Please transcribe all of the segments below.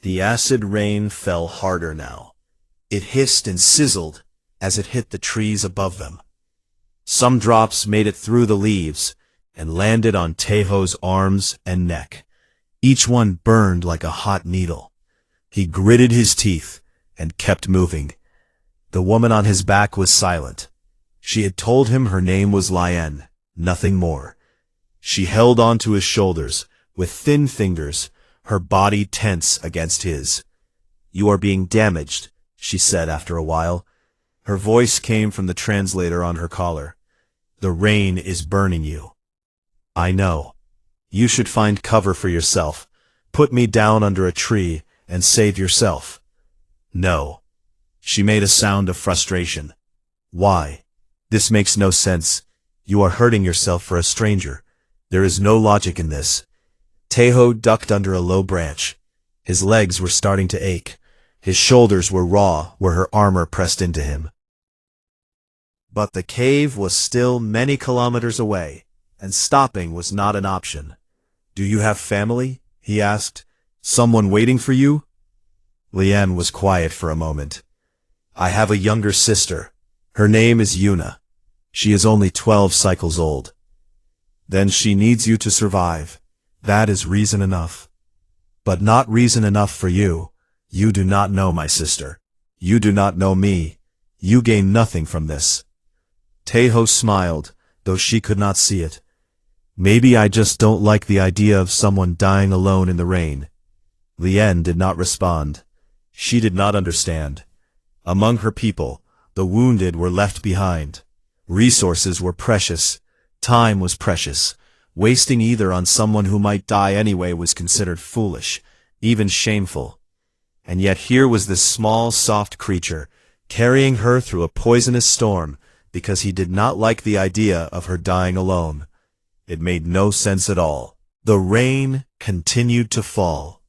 The acid rain fell harder now. It hissed and sizzled as it hit the trees above them. Some drops made it through the leaves and landed on Teiho's arms and neck. Each one burned like a hot needle. He gritted his teeth and kept moving. The woman on his back was silent. She had told him her name was Lian, nothing more. She held onto his shoulders with thin fingers, her body tense against his. "You are being damaged," she said after a while. Her voice came from the translator on her collar. "The rain is burning you." "I know. You should find cover for yourself. Put me down under a tree and save yourself." "No." She made a sound of frustration. "Why? This makes no sense. You are hurting yourself for a stranger. There is no logic in this." Teiho ducked under a low branch. His legs were starting to ache. His shoulders were raw where her armor pressed into him. But the cave was still many kilometers away, and stopping was not an option. "Do you have family?" he asked. "Someone waiting for you?" Lian was quiet for a moment. "I have a younger sister. Her name is Yuna. She is only 12 cycles old." "Then she needs you to survive. That is reason enough." "But not reason enough for you. You do not know my sister. You do not know me. You gain nothing from this." Teiho smiled, though she could not see it. "Maybe I just don't like the idea of someone dying alone in the rain." Lian did not respond. She did not understand. Among her people, the wounded were left behind. Resources were precious. Time was precious. Wasting either on someone who might die anyway was considered foolish, even shameful. And yet here was this small, soft creature, carrying her through a poisonous storm, because he did not like the idea of her dying alone. It made no sense at all. The rain continued to fall.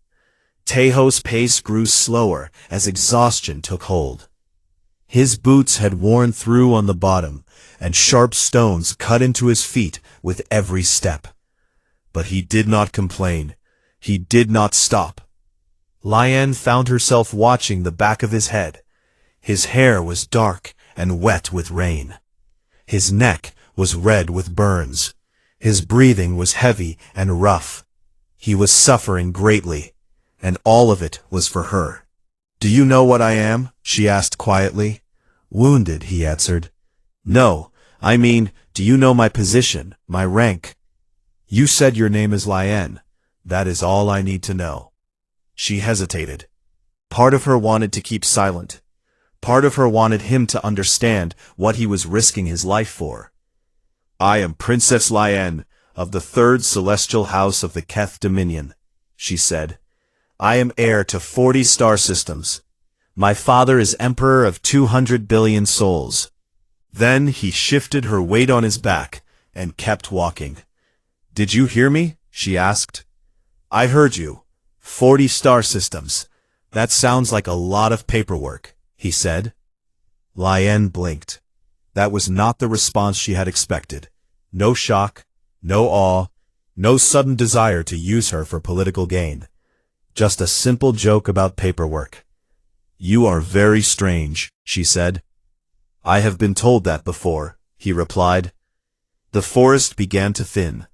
Teiho's pace grew slower as exhaustion took hold. His boots had worn through on the bottom, and sharp stones cut into his feet with every step. But he did not complain. He did not stop. Lian found herself watching the back of his head. His hair was dark and wet with rain. His neck was red with burns. His breathing was heavy and rough. He was suffering greatly, and all of it was for her. "Do you know what I am?" she asked quietly. "Wounded," he answered. "No, I mean, do you know my position, my rank?" "You said your name is Lian. That is all I need to know." She hesitated. Part of her wanted to keep silent. Part of her wanted him to understand what he was risking his life for. "I am Princess Lian of the 3rd Celestial House of the Keth Dominion," she said. "I am heir to 40 star systems. My father is Emperor of 200 billion souls." Then he shifted her weight on his back and kept walking. "Did you hear me?" she asked. "I heard you. 40 star systems. That sounds like a lot of paperwork," he said. Lian blinked. That was not the response she had expected. No shock, no awe, no sudden desire to use her for political gain. Just a simple joke about paperwork. "You are very strange," she said. "I have been told that before," he replied. The forest began to thin.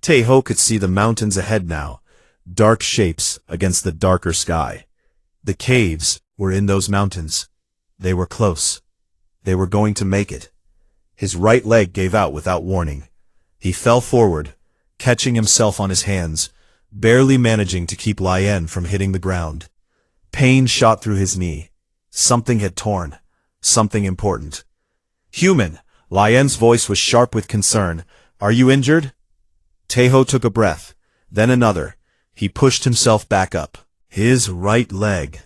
Teiho could see the mountains ahead now, dark shapes against the darker sky. The caves were in those mountains. They were close. They were going to make it. His right leg gave out without warning. He fell forward, catching himself on his hands, barely managing to keep Lian from hitting the ground. Pain shot through his knee. Something had torn. Something important. "Human!" Lian's voice was sharp with concern. "Are you injured?" Teiho took a breath, then another. He pushed himself back up. His right leg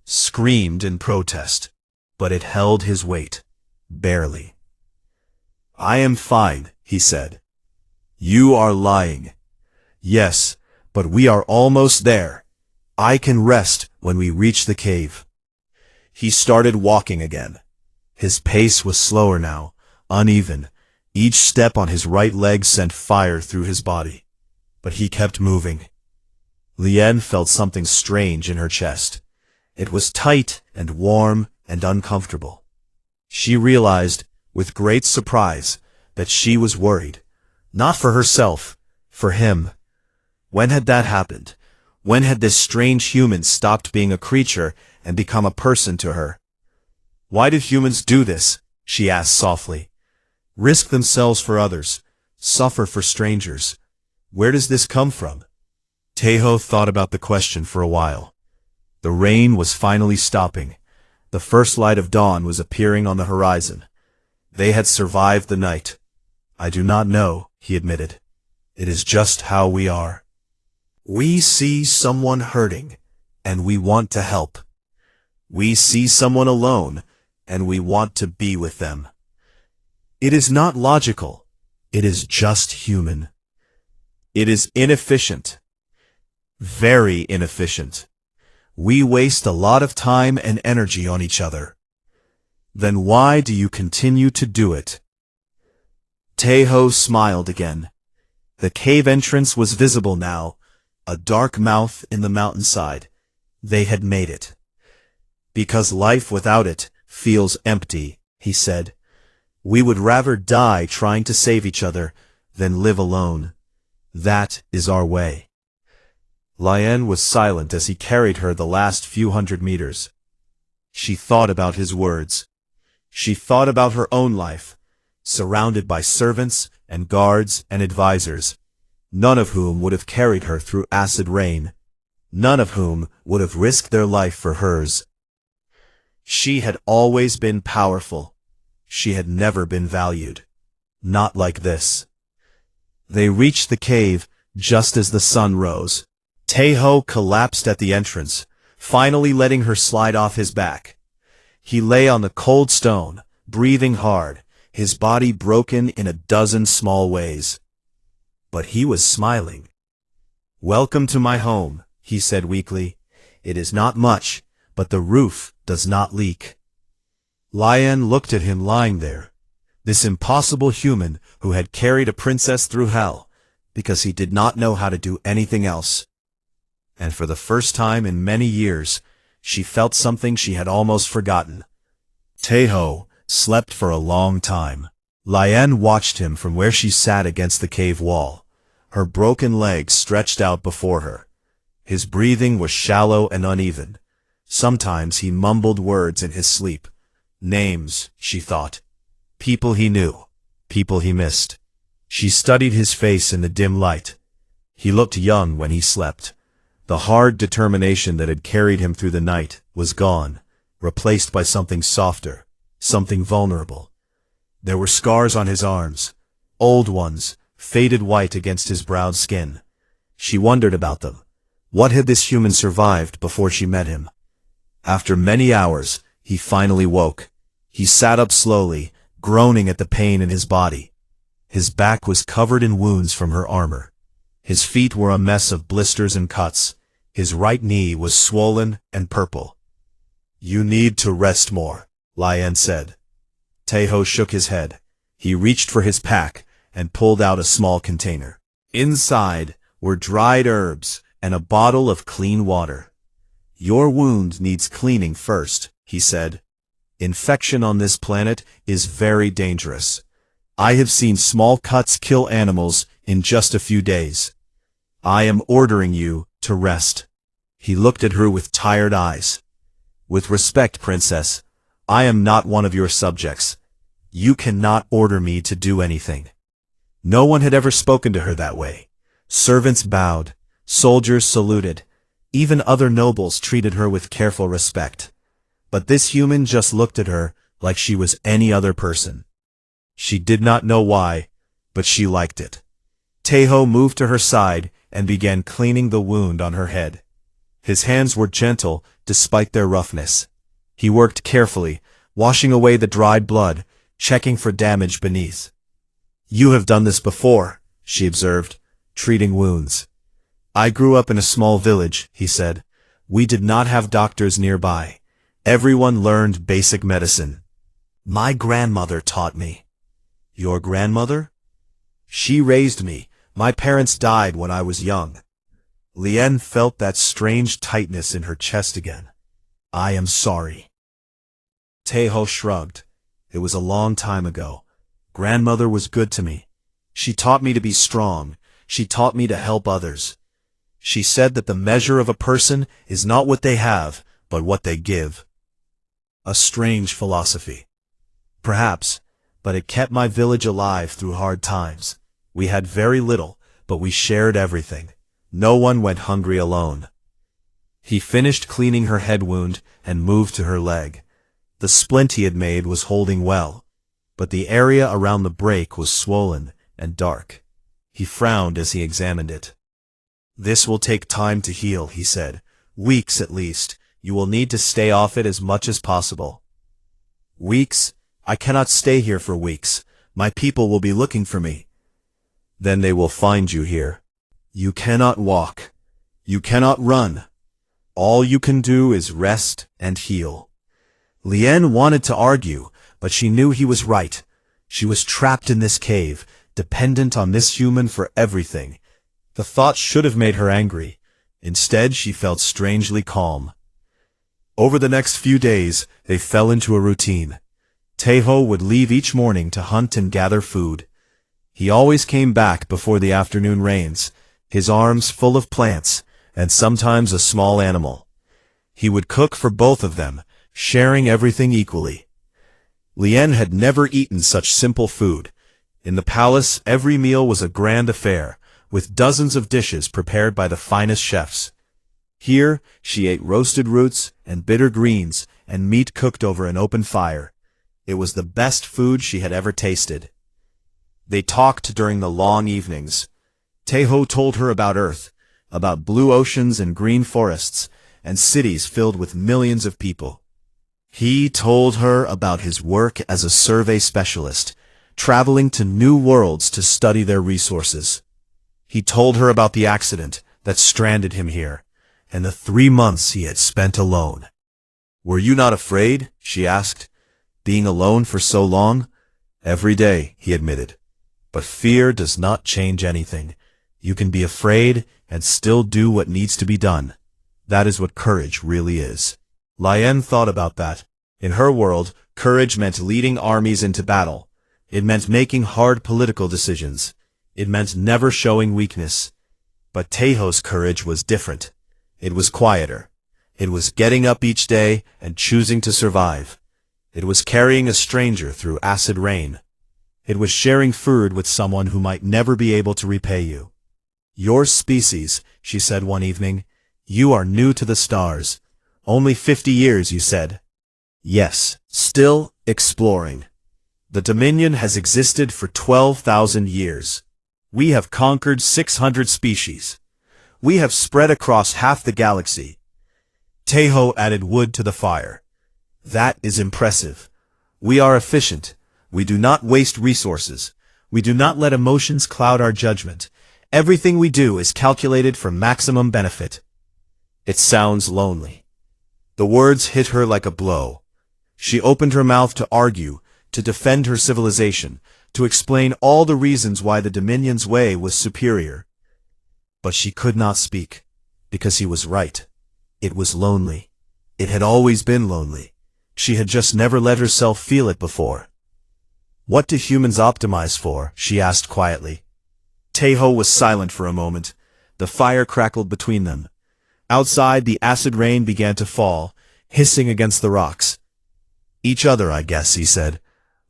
screamed in protest, but it held his weight. Barely. "I am fine," he said. "You are lying." "Yes, but we are almost there. I can rest when we reach the cave." He started walking again. His pace was slower now, uneven. Each step on his right leg sent fire through his body. But he kept moving. Lien felt something strange in her chest. It was tight and warm and uncomfortable. She realized, with great surprise, that she was worried. Not for herself, for him. When had that happened? When had this strange human stopped being a creature and become a person to her? Why did humans do this? She asked softly. Risk themselves for others, suffer for strangers. Where does this come from? Taeho thought about the question for a while. The rain was finally stopping. The first light of dawn was appearing on the horizon. They had survived the night. I do not know, he admitted. It is just how we are. We see someone hurting, and we want to help. We see someone alone, and we want to be with them. It is not logical. It is just human. It is inefficient. Very inefficient. We waste a lot of time and energy on each other. Then why do you continue to do it? Taeho smiled again. The cave entrance was visible now, a dark mouth in the mountainside. They had made it. Because life without it feels empty, he said. We would rather die trying to save each other than live alone. That is our way. Lien was silent as he carried her the last few hundred meters. She thought about his words. She thought about her own life, surrounded by servants and guards and advisors, none of whom would have carried her through acid rain, none of whom would have risked their life for hers. She had always been powerful. She had never been valued. Not like this. They reached the cave just as the sun rose. Taeho collapsed at the entrance, finally letting her slide off his back. He lay on the cold stone, breathing hard, his body broken in a dozen small ways. But he was smiling. Welcome to my home, he said weakly. It is not much, but the roof does not leak. Lien looked at him lying there, this impossible human who had carried a princess through hell, because he did not know how to do anything else. And for the first time in many years, she felt something she had almost forgotten. Taeho slept for a long time. Lien watched him from where she sat against the cave wall, her broken legs stretched out before her. His breathing was shallow and uneven. Sometimes he mumbled words in his sleep. Names, she thought. People he knew. People he missed. She studied his face in the dim light. He looked young when he slept. The hard determination that had carried him through the night was gone, replaced by something softer, something vulnerable. There were scars on his arms, old ones, faded white against his brown skin. She wondered about them. What had this human survived before she met him? After many hours, he finally woke. He sat up slowly, groaning at the pain in his body. His back was covered in wounds from her armor. His feet were a mess of blisters and cuts. His right knee was swollen and purple. You need to rest more, Lien said. Taeho shook his head. He reached for his pack and pulled out a small container. Inside were dried herbs and a bottle of clean water. Your wound needs cleaning first, he said. Infection on this planet is very dangerous. I have seen small cuts kill animals in just a few days. I am ordering you to rest. He looked at her with tired eyes. With respect, princess, I am not one of your subjects. You cannot order me to do anything. No one had ever spoken to her that way. Servants bowed, soldiers saluted, even other nobles treated her with careful respect. But this human just looked at her like she was any other person. She did not know why, but she liked it. Taeho moved to her side and began cleaning the wound on her head. His hands were gentle despite their roughness. He worked carefully, washing away the dried blood, checking for damage beneath. You have done this before, she observed, treating wounds. I grew up in a small village, he said. We did not have doctors nearby. Everyone learned basic medicine. My grandmother taught me. Your grandmother? She raised me. My parents died when I was young. Lien felt that strange tightness in her chest again. I am sorry. Taeho shrugged. It was a long time ago. Grandmother was good to me. She taught me to be strong. She taught me to help others. She said that the measure of a person is not what they have, but what they give. A strange philosophy. Perhaps, but it kept my village alive through hard times. We had very little, but we shared everything. No one went hungry alone. He finished cleaning her head wound and moved to her leg. The splint he had made was holding well, but the area around the break was swollen and dark. He frowned as he examined it. This will take time to heal, he said. Weeks at least. You will need to stay off it as much as possible. Weeks? I cannot stay here for weeks. My people will be looking for me. Then they will find you here. You cannot walk. You cannot run. All you can do is rest and heal. Lien wanted to argue, but she knew he was right. She was trapped in this cave, dependent on this human for everything. The thought should have made her angry. Instead, she felt strangely calm. Over the next few days, they fell into a routine. Taeho would leave each morning to hunt and gather food. He always came back before the afternoon rains, his arms full of plants, and sometimes a small animal. He would cook for both of them, sharing everything equally. Lien had never eaten such simple food. In the palace, every meal was a grand affair, with dozens of dishes prepared by the finest chefs. Here, she ate roasted roots and bitter greens and meat cooked over an open fire. It was the best food she had ever tasted. They talked during the long evenings. Taeho told her about Earth, about blue oceans and green forests, and cities filled with millions of people. He told her about his work as a survey specialist, traveling to new worlds to study their resources. He told her about the accident that stranded him here, and the 3 months he had spent alone. Were you not afraid? She asked. Being alone for so long? Every day, he admitted. But fear does not change anything. You can be afraid and still do what needs to be done. That is what courage really is. Lien thought about that. In her world, courage meant leading armies into battle. It meant making hard political decisions. It meant never showing weakness. But Taeho's courage was different. It was quieter. It was getting up each day and choosing to survive. It was carrying a stranger through acid rain. It was sharing food with someone who might never be able to repay you. Your species, she said one evening. You are new to the stars. Only 50 years, you said. Yes, still exploring. The Dominion has existed for 12,000 years. We have conquered 600 species. We have spread across half the galaxy. Taeho added wood to the fire. That is impressive. We are efficient. We do not waste resources. We do not let emotions cloud our judgment. Everything we do is calculated for maximum benefit. It sounds lonely. The words hit her like a blow. She opened her mouth to argue, to defend her civilization, to explain all the reasons why the Dominion's way was superior. But she could not speak, because he was right. It was lonely. It had always been lonely. She had just never let herself feel it before. What do humans optimize for? She asked quietly. Taeho was silent for a moment. The fire crackled between them. Outside, the acid rain began to fall, hissing against the rocks. Each other, I guess, he said.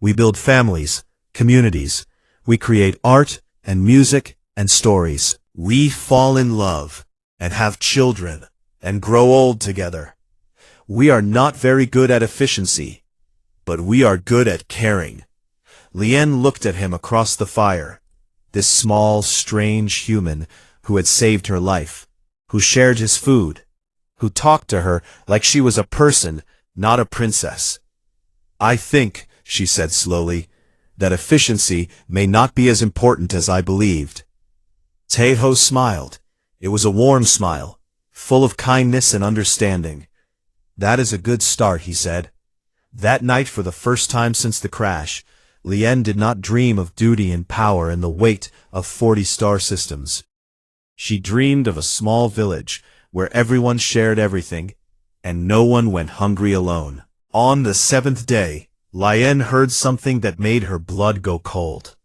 We build families, communities. We create art and music and stories. We fall in love and have children and grow old together. We are not very good at efficiency, but we are good at caring. Lien looked at him across the fire. This small, strange human who had saved her life, who shared his food, who talked to her like she was a person, not a princess. I think, she said slowly, that efficiency may not be as important as I believed. Taeho smiled. It was a warm smile, full of kindness and understanding. That is a good start, he said. That night, for the first time since the crash, Lien did not dream of duty and power and the weight of 40 star systems. She dreamed of a small village where everyone shared everything, and no one went hungry alone. On the seventh day, Lien heard something that made her blood go cold.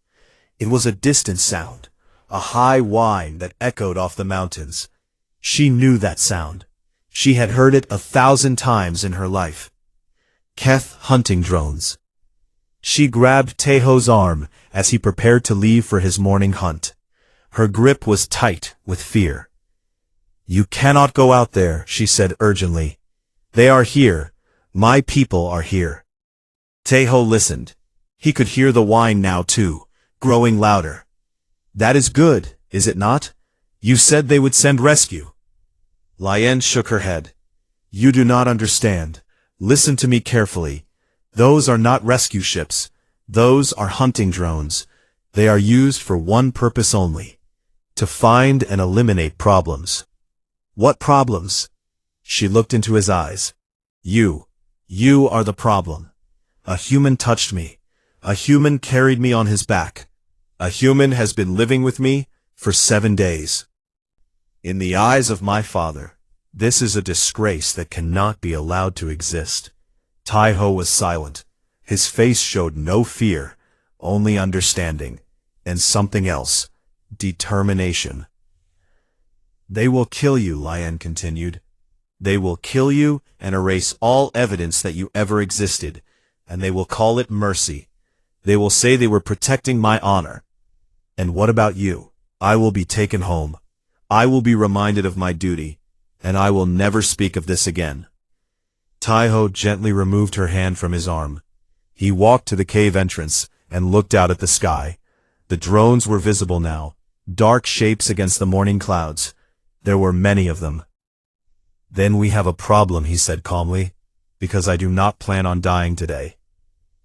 It was a distant sound, a high whine that echoed off the mountains. She knew that sound. She had heard it 1,000 times in her life. Keth hunting drones. She grabbed Teho's arm as he prepared to leave for his morning hunt. Her grip was tight with fear. "You cannot go out there," she said urgently. "They are here. My people are here." Teho listened. He could hear the whine now too, growing louder. "That is good, is it not? You said they would send rescue." Lien shook her head. "You do not understand. Listen to me carefully. Those are not rescue ships. Those are hunting drones. They are used for one purpose only: to find and eliminate problems." "What problems?" She looked into his eyes. You are the problem. A human touched me. A human carried me on his back. A human has been living with me for 7 days. In the eyes of my father, this is a disgrace that cannot be allowed to exist." Teho was silent. His face showed no fear, only understanding, and something else: determination. "They will kill you," Lien continued. "They will kill you and erase all evidence that you ever existed, and they will call it mercy. They will say they were protecting my honor. And what about you? I will be taken home. I will be reminded of my duty, and I will never speak of this again." Teho gently removed her hand from his arm. He walked to the cave entrance and looked out at the sky. The drones were visible now, dark shapes against the morning clouds. There were many of them. "Then we have a problem," he said calmly, "because I do not plan on dying today.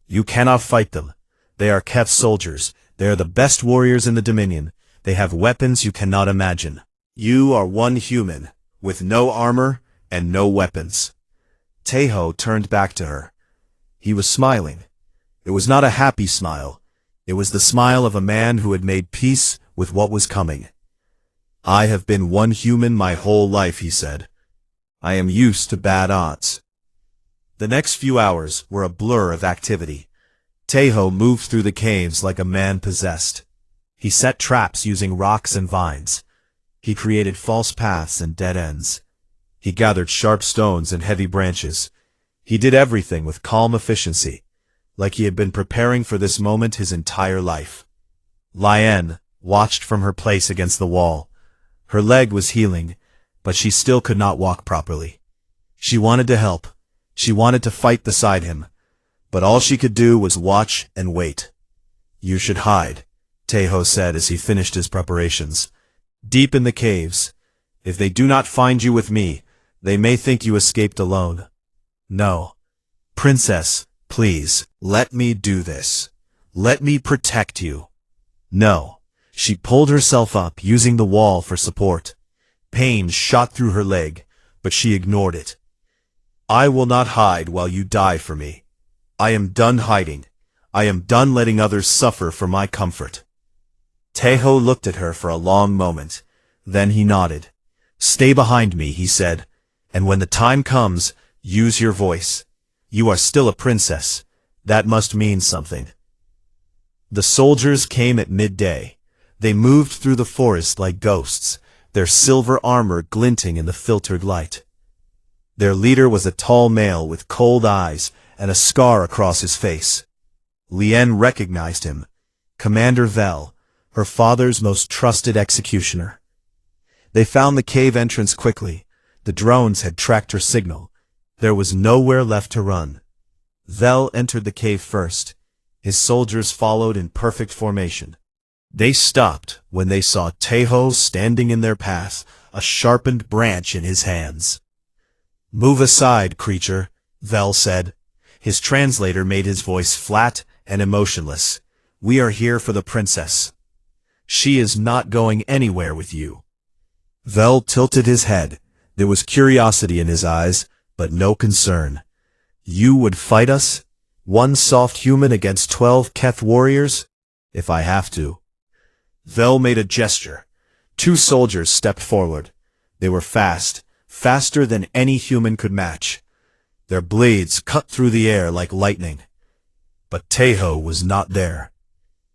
You cannot fight them. They are Keth's soldiers. They are the best warriors in the Dominion. They have weapons you cannot imagine. You are one human, with no armor and no weapons." Teho turned back to her. He was smiling. It was not a happy smile. It was the smile of a man who had made peace with what was coming. "I have been one human my whole life," he said. "I am used to bad odds." The next few hours were a blur of activity. Teho moved through the caves like a man possessed. He set traps using rocks and vines. He created false paths and dead ends. He gathered sharp stones and heavy branches. He did everything with calm efficiency, like he had been preparing for this moment his entire life. Lien watched from her place against the wall. Her leg was healing, but she still could not walk properly. She wanted to help. She wanted to fight beside him, but all she could do was watch and wait. "You should hide," Teho said as he finished his preparations. "Deep in the caves. If they do not find you with me, they may think you escaped alone." "No. Princess, please, let me do this. Let me protect you." "No." She pulled herself up, using the wall for support. Pain shot through her leg, but she ignored it. "I will not hide while you die for me. I am done hiding. I am done letting others suffer for my comfort." Teho looked at her for a long moment. Then he nodded. "Stay behind me," he said, "and when the time comes, use your voice. You are still a princess. That must mean something." The soldiers came at midday. They moved through the forest like ghosts, their silver armor glinting in the filtered light. Their leader was a tall male with cold eyes and a scar across his face. Lien recognized him. Commander Vel, her father's most trusted executioner. They found the cave entrance quickly. The drones had tracked her signal. There was nowhere left to run. Vel entered the cave first. His soldiers followed in perfect formation. They stopped when they saw Teho standing in their path, a sharpened branch in his hands. "Move aside, creature," Vel said. His translator made his voice flat and emotionless. "We are here for the princess. She is not going anywhere with you." Vel tilted his head. There was curiosity in his eyes, but no concern. "You would fight us? One soft human against 12 Keth warriors? If I have to." Vel made a gesture. Two soldiers stepped forward. They were fast, faster than any human could match. Their blades cut through the air like lightning. But Tahoe was not there.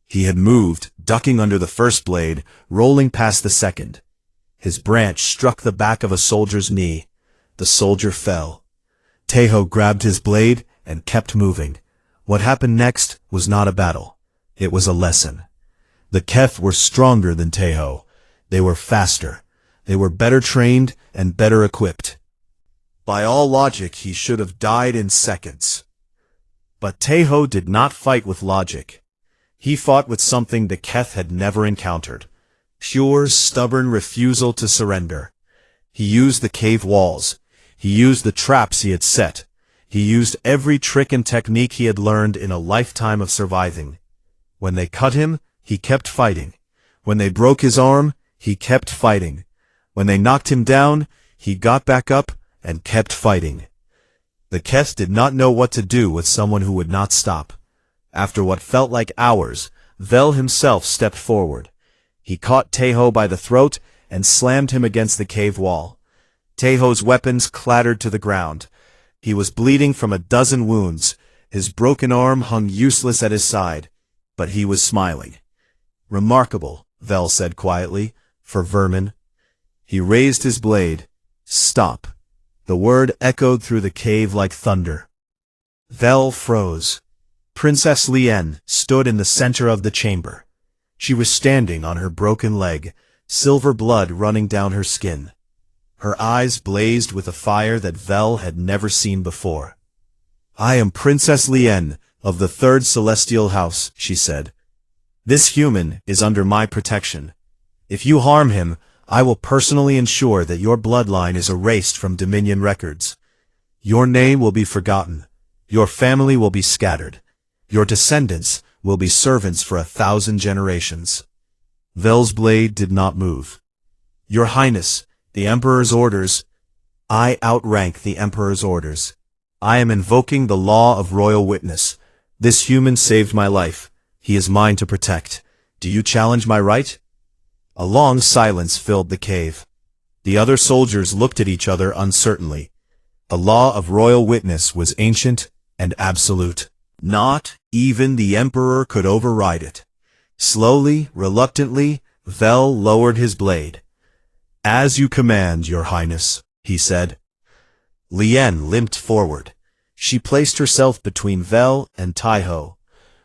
He had moved, ducking under the first blade, rolling past the second. His branch struck the back of a soldier's knee. The soldier fell. Tahoe grabbed his blade and kept moving. What happened next was not a battle. It was a lesson. The Keth were stronger than Tahoe. They were faster. They were better trained and better equipped. By all logic, he should have died in seconds. But Tahoe did not fight with logic. He fought with something the Keth had never encountered. Pure, stubborn refusal to surrender. He used the cave walls. He used the traps he had set. He used every trick and technique he had learned in a lifetime of surviving. When they cut him, he kept fighting. When they broke his arm, he kept fighting. When they knocked him down, he got back up and kept fighting. The Keth did not know what to do with someone who would not stop. After what felt like hours, Vel himself stepped forward. He caught Tahoe by the throat and slammed him against the cave wall. Tahoe's weapons clattered to the ground. He was bleeding from a dozen wounds. His broken arm hung useless at his side, but he was smiling. "Remarkable," Vel said quietly, "for vermin." He raised his blade. "Stop." The word echoed through the cave like thunder. Vel froze. Princess Lien stood in the center of the chamber. She was standing on her broken leg, silver blood running down her skin. Her eyes blazed with a fire that Vel had never seen before. "I am Princess Lien of the Third Celestial House," she said. "This human is under my protection. If you harm him, I will personally ensure that your bloodline is erased from Dominion records. Your name will be forgotten. Your family will be scattered. Your descendants will be servants for 1,000 generations." Vel's blade did not move. "Your Highness, the Emperor's orders." "I outrank the Emperor's orders. I am invoking the law of royal witness. This human saved my life. He is mine to protect. Do you challenge my right?" A long silence filled the cave. The other soldiers looked at each other uncertainly. The law of royal witness was ancient and absolute. Not even the Emperor could override it. Slowly, reluctantly, Vel lowered his blade. "As you command, Your Highness," he said. Lien limped forward. She placed herself between Vel and Tahoe.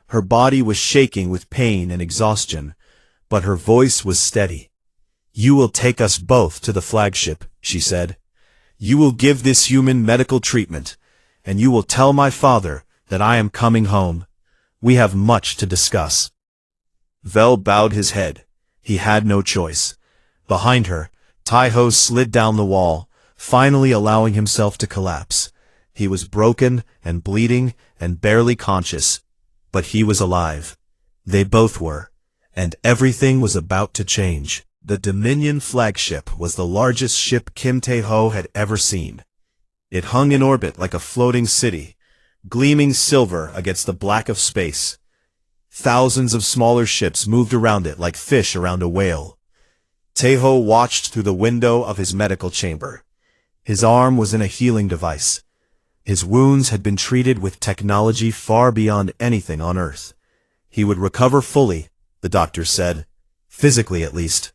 Her body was shaking with pain and exhaustion, but her voice was steady. "You will take us both to the flagship," she said. "You will give this human medical treatment, and you will tell my father that I am coming home. We have much to discuss." Vel bowed his head. He had no choice. Behind her, Tahoe slid down the wall, finally allowing himself to collapse. He was broken and bleeding and barely conscious, but he was alive. They both were. And everything was about to change. The Dominion flagship was the largest ship Kim Tae-ho had ever seen. It hung in orbit like a floating city, gleaming silver against the black of space. Thousands of smaller ships moved around it like fish around a whale. Tae-ho watched through the window of his medical chamber. His arm was in a healing device. His wounds had been treated with technology far beyond anything on Earth. He would recover fully, the doctor said, physically at least.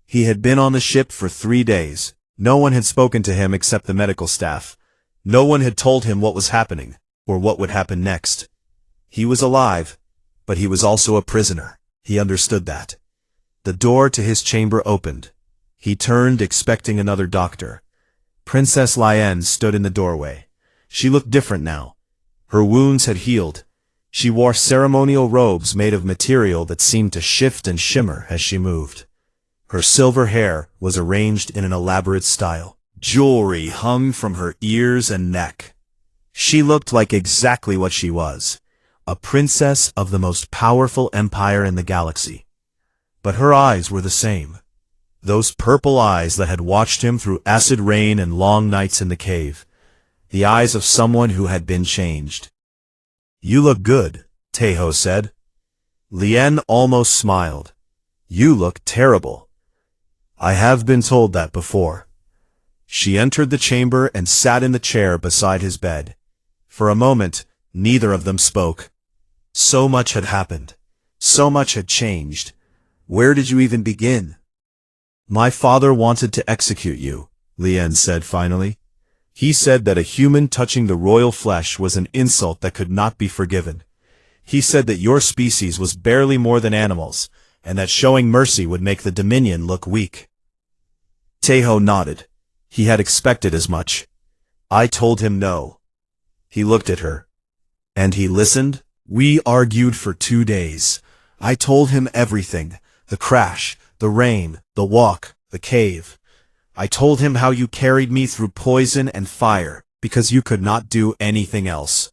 He had been on the ship for 3 days. No one had spoken to him except the medical staff. No one had told him what was happening, or what would happen next. He was alive, but he was also a prisoner. He understood that. The door to his chamber opened. He turned, expecting another doctor. Princess Lien stood in the doorway. She looked different now. Her wounds had healed. She wore ceremonial robes made of material that seemed to shift and shimmer as she moved. Her silver hair was arranged in an elaborate style. Jewelry hung from her ears and neck. She looked like exactly what she was, a princess of the most powerful empire in the galaxy. But her eyes were the same. Those purple eyes that had watched him through acid rain and long nights in the cave. The eyes of someone who had been changed. "You look good," Tae-ho said. Lien almost smiled. "You look terrible." I have been told that before. She entered the chamber and sat in the chair beside his bed. For a moment, neither of them spoke. So much had happened. So much had changed. Where did you even begin? My father wanted to execute you, Lien said finally. He said that a human touching the royal flesh was an insult that could not be forgiven. He said that your species was barely more than animals, and that showing mercy would make the Dominion look weak. Taeho nodded. He had expected as much. I told him no. He looked at her. And he listened? We argued for 2 days. I told him everything. The crash, the rain, the walk, the cave. I told him how you carried me through poison and fire, because you could not do anything else.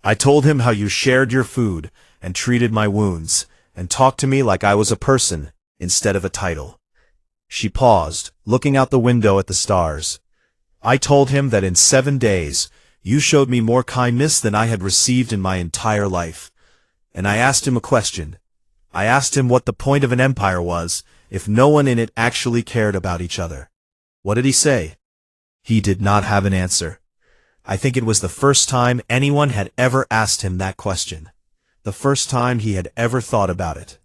I told him how you shared your food, and treated my wounds, and talked to me like I was a person, instead of a title. She paused, looking out the window at the stars. I told him that in 7 days, you showed me more kindness than I had received in my entire life. And I asked him a question. I asked him what the point of an empire was, if no one in it actually cared about each other. What did he say? He did not have an answer. I think it was the first time anyone had ever asked him that question. The first time he had ever thought about it.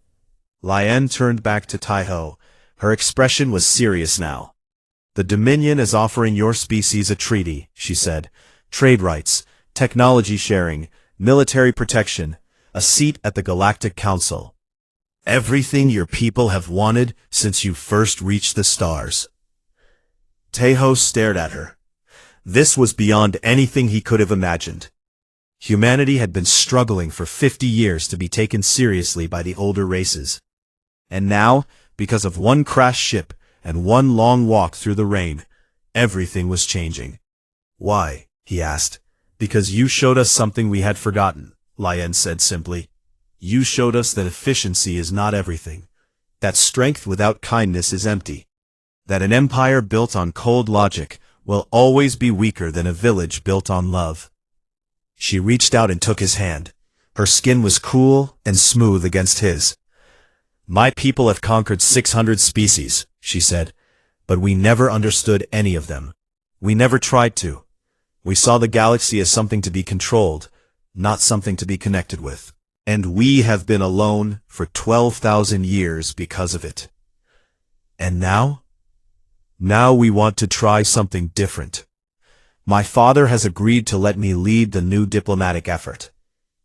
Lien turned back to Taeho. Her expression was serious now. The Dominion is offering your species a treaty, she said. Trade rights, technology sharing, military protection, a seat at the Galactic Council. Everything your people have wanted since you first reached the stars. Taeho stared at her. This was beyond anything he could have imagined. Humanity had been struggling for 50 years to be taken seriously by the older races. And now, because of one crashed ship and one long walk through the rain, everything was changing. Why? He asked. Because you showed us something we had forgotten, Lien said simply. You showed us that efficiency is not everything. That strength without kindness is empty. That an empire built on cold logic will always be weaker than a village built on love. She reached out and took his hand. Her skin was cool and smooth against his. My people have conquered 600 species, she said, but we never understood any of them. We never tried to. We saw the galaxy as something to be controlled, not something to be connected with. And we have been alone for 12,000 years because of it. And now? Now we want to try something different. My father has agreed to let me lead the new diplomatic effort.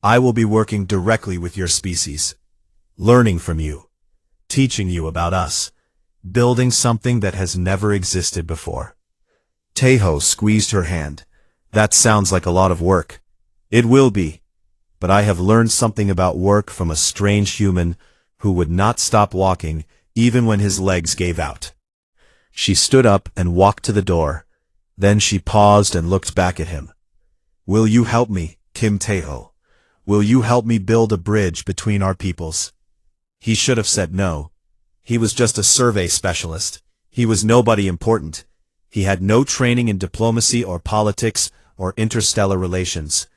I will be working directly with your species, learning from you, teaching you about us, building something that has never existed before. Taeho squeezed her hand. That sounds like a lot of work. It will be. But I have learned something about work from a strange human who would not stop walking even when his legs gave out. She stood up and walked to the door. Then she paused and looked back at him. Will you help me, Kim Taeho? Will you help me build a bridge between our peoples? He should have said no. He was just a survey specialist. He was nobody important. He had no training in diplomacy or politics or interstellar relations.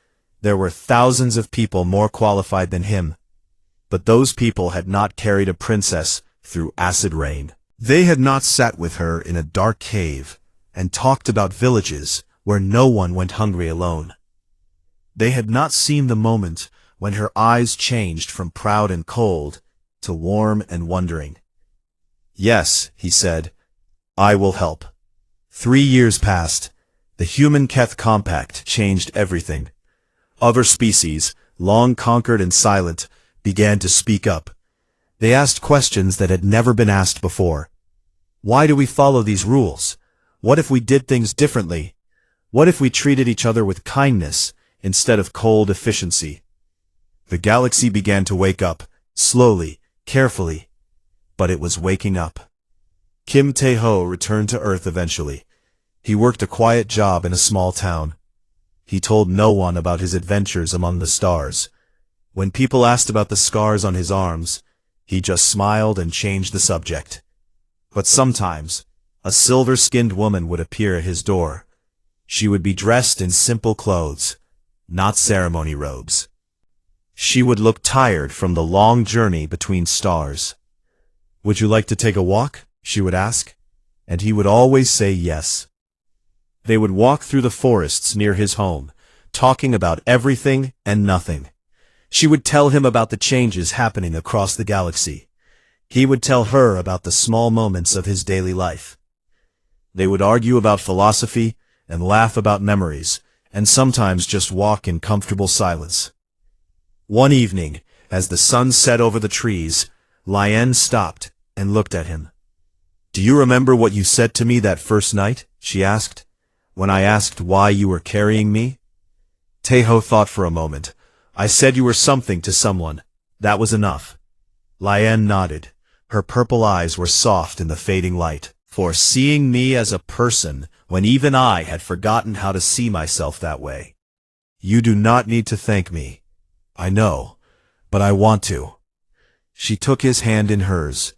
There were thousands of people more qualified than him. But those people had not carried a princess through acid rain. They had not sat with her in a dark cave and talked about villages where no one went hungry alone. They had not seen the moment when her eyes changed from proud and cold to warm and wondering. Yes, he said, I will help. 3 years passed. The Human-Keth Compact changed everything. Other species, long conquered and silent, began to speak up. They asked questions that had never been asked before. Why do we follow these rules? What if we did things differently? What if we treated each other with kindness instead of cold efficiency? The galaxy began to wake up, slowly, carefully, but it was waking up. Kim Taeho returned to Earth eventually. He worked a quiet job in a small town. He told no one about his adventures among the stars. When people asked about the scars on his arms, he just smiled and changed the subject. But sometimes, a silver-skinned woman would appear at his door. She would be dressed in simple clothes, not ceremony robes. She would look tired from the long journey between stars. Would you like to take a walk? she would ask, and he would always say yes. They would walk through the forests near his home, talking about everything and nothing. She would tell him about the changes happening across the galaxy. He would tell her about the small moments of his daily life. They would argue about philosophy and laugh about memories, and sometimes just walk in comfortable silence. One evening, as the sun set over the trees, Liane stopped and looked at him. "Do you remember what you said to me that first night?" she asked, "when I asked why you were carrying me?" Taeho thought for a moment. "I said you were something to someone. That was enough." Liane nodded. Her purple eyes were soft in the fading light. "For seeing me as a person when even I had forgotten how to see myself that way. You do not need to thank me. I know, but I want to." She took his hand in hers.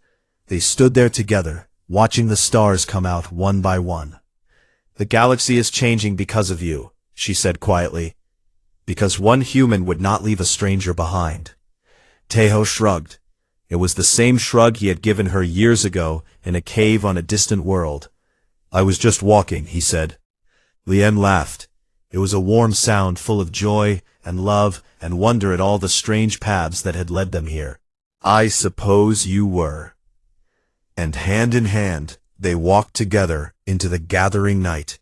They stood there together, watching the stars come out one by one. "The galaxy is changing because of you," she said quietly. "Because one human would not leave a stranger behind." Taeho shrugged. It was the same shrug he had given her years ago in a cave on a distant world. "I was just walking," he said. Liane laughed. It was a warm sound full of joy and love and wonder at all the strange paths that had led them here. "I suppose you were." And hand in hand, they walked together into the gathering night.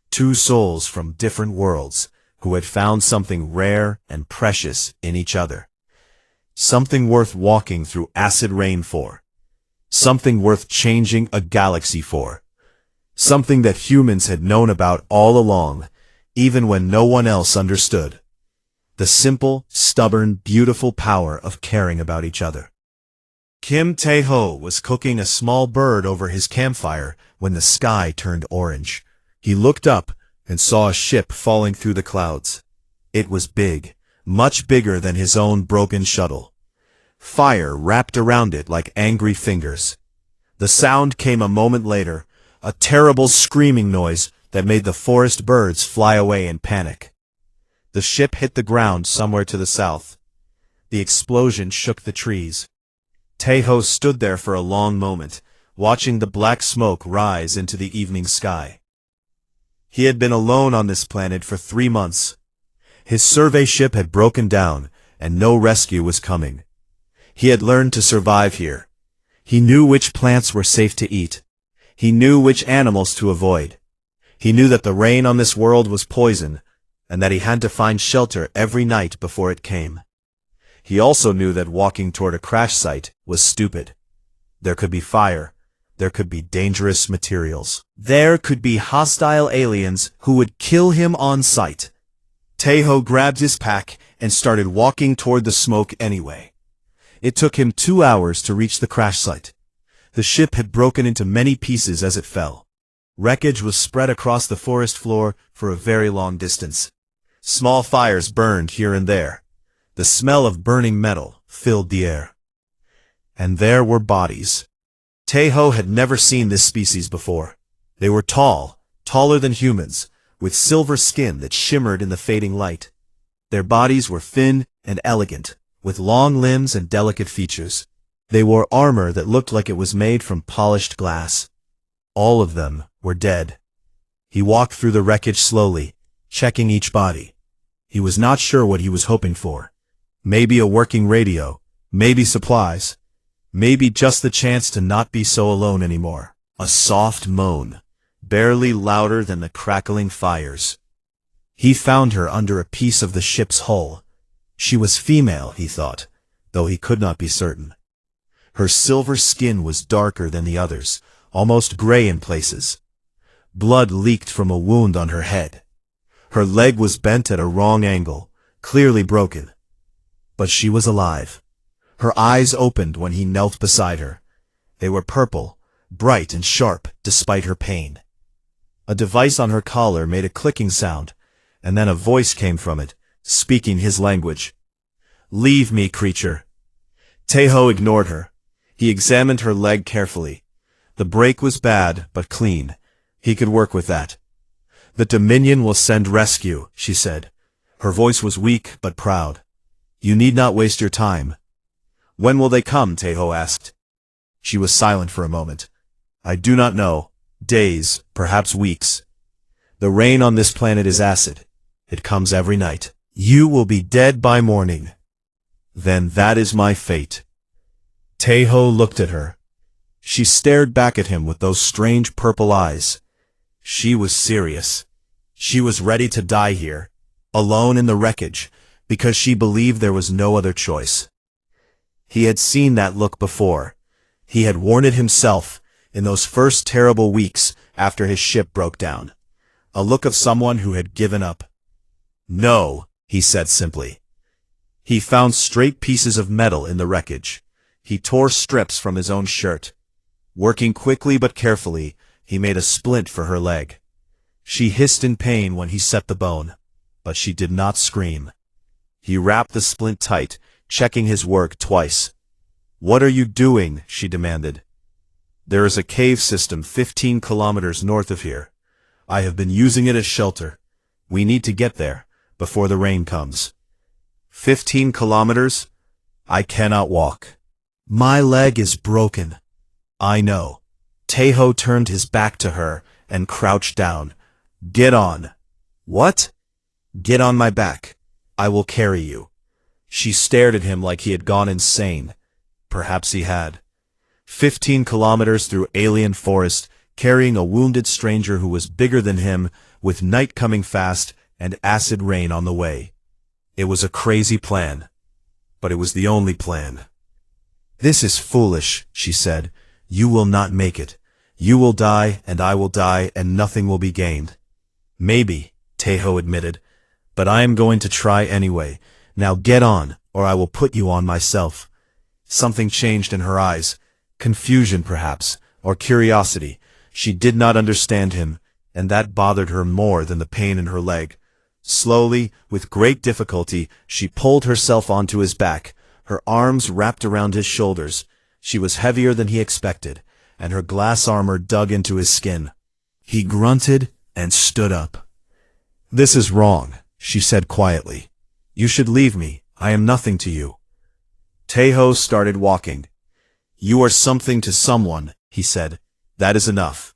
Two souls from different worlds who had found something rare and precious in each other. Something worth walking through acid rain for. Something worth changing a galaxy for. Something that humans had known about all along, even when no one else understood. The simple, stubborn, beautiful power of caring about each other. Kim Taeho was cooking a small bird over his campfire when the sky turned orange. He looked up and saw a ship falling through the clouds. It was big, much bigger than his own broken shuttle. Fire wrapped around it like angry fingers. The sound came a moment later, a terrible screaming noise that made the forest birds fly away in panic. The ship hit the ground somewhere to the south. The explosion shook the trees. Taeho stood there for a long moment, watching the black smoke rise into the evening sky. He had been alone on this planet for 3 months. His survey ship had broken down, and no rescue was coming. He had learned to survive here. He knew which plants were safe to eat. He knew which animals to avoid. He knew that the rain on this world was poison, and that he had to find shelter every night before it came. He also knew that walking toward a crash site was stupid. There could be fire. There could be dangerous materials. There could be hostile aliens who would kill him on sight. Taeho grabbed his pack and started walking toward the smoke anyway. It took him 2 hours to reach the crash site. The ship had broken into many pieces as it fell. Wreckage was spread across the forest floor for a very long distance. Small fires burned here and there. The smell of burning metal filled the air. And there were bodies. Taeho had never seen this species before. They were tall, taller than humans, with silver skin that shimmered in the fading light. Their bodies were thin and elegant, with long limbs and delicate features. They wore armor that looked like it was made from polished glass. All of them were dead. He walked through the wreckage slowly, checking each body. He was not sure what he was hoping for. Maybe a working radio, maybe supplies, maybe just the chance to not be so alone anymore. A soft moan, barely louder than the crackling fires. He found her under a piece of the ship's hull. She was female, he thought, though he could not be certain. Her silver skin was darker than the others, almost gray in places. Blood leaked from a wound on her head. Her leg was bent at a wrong angle, clearly broken. But she was alive. Her eyes opened when he knelt beside her. They were purple, bright and sharp despite her pain. A device on her collar made a clicking sound, and then a voice came from it, speaking his language. "Leave me, creature." Taeho ignored her. He examined her leg carefully. The break was bad, but clean. He could work with that. "The Dominion will send rescue," she said. Her voice was weak but proud. "You need not waste your time." "When will they come?" Taeho asked. She was silent for a moment. I do not know. Days, perhaps weeks. The rain on this planet is acid. It comes every night. You will be dead by morning. Then that is my fate. Taeho looked at her. She stared back at him with those strange purple eyes. She was serious. She was ready to die here, alone in the wreckage, because she believed there was no other choice. He had seen that look before. He had worn it himself in those first terrible weeks after his ship broke down. A look of someone who had given up. No, he said simply. He found straight pieces of metal in the wreckage. He tore strips from his own shirt. Working quickly but carefully, he made a splint for her leg. She hissed in pain when he set the bone, but she did not scream. He wrapped the splint tight, checking his work twice. "What are you doing?" she demanded. "There is a cave system 15 kilometers north of here. I have been using it as shelter. We need to get there before the rain comes." 15 kilometers? I cannot walk. My leg is broken. I know. Taeho turned his back to her and crouched down. "Get on." "What?" "Get on my back. I will carry you." She stared at him like he had gone insane. Perhaps he had. 15 kilometers through alien forest, carrying a wounded stranger who was bigger than him, with night coming fast and acid rain on the way. It was a crazy plan, but it was the only plan. "This is foolish," she said. "You will not make it. You will die, and I will die, and nothing will be gained." "Maybe," Taeho admitted, "but I am going to try anyway. Now get on, or I will put you on myself." Something changed in her eyes. Confusion, perhaps, or curiosity. She did not understand him, and that bothered her more than the pain in her leg. Slowly, with great difficulty, she pulled herself onto his back, her arms wrapped around his shoulders. She was heavier than he expected, and her glass armor dug into his skin. He grunted and stood up. "This is wrong," she said quietly. "You should leave me. I am nothing to you." Taeho started walking. "You are something to someone," he said. "That is enough."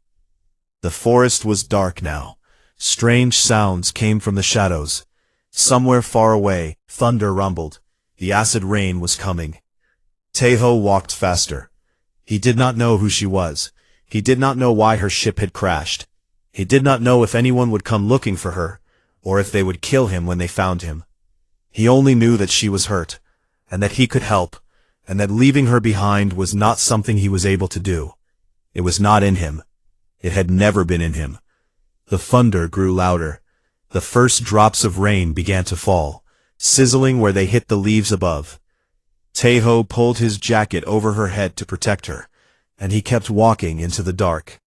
The forest was dark now. Strange sounds came from the shadows. Somewhere far away, thunder rumbled. The acid rain was coming. Taeho walked faster. He did not know who she was. He did not know why her ship had crashed. He did not know if anyone would come looking for her, or if they would kill him when they found him. He only knew that she was hurt, and that he could help, and that leaving her behind was not something he was able to do. It was not in him. It had never been in him. The thunder grew louder. The first drops of rain began to fall, sizzling where they hit the leaves above. Taeho pulled his jacket over her head to protect her, and he kept walking into the dark.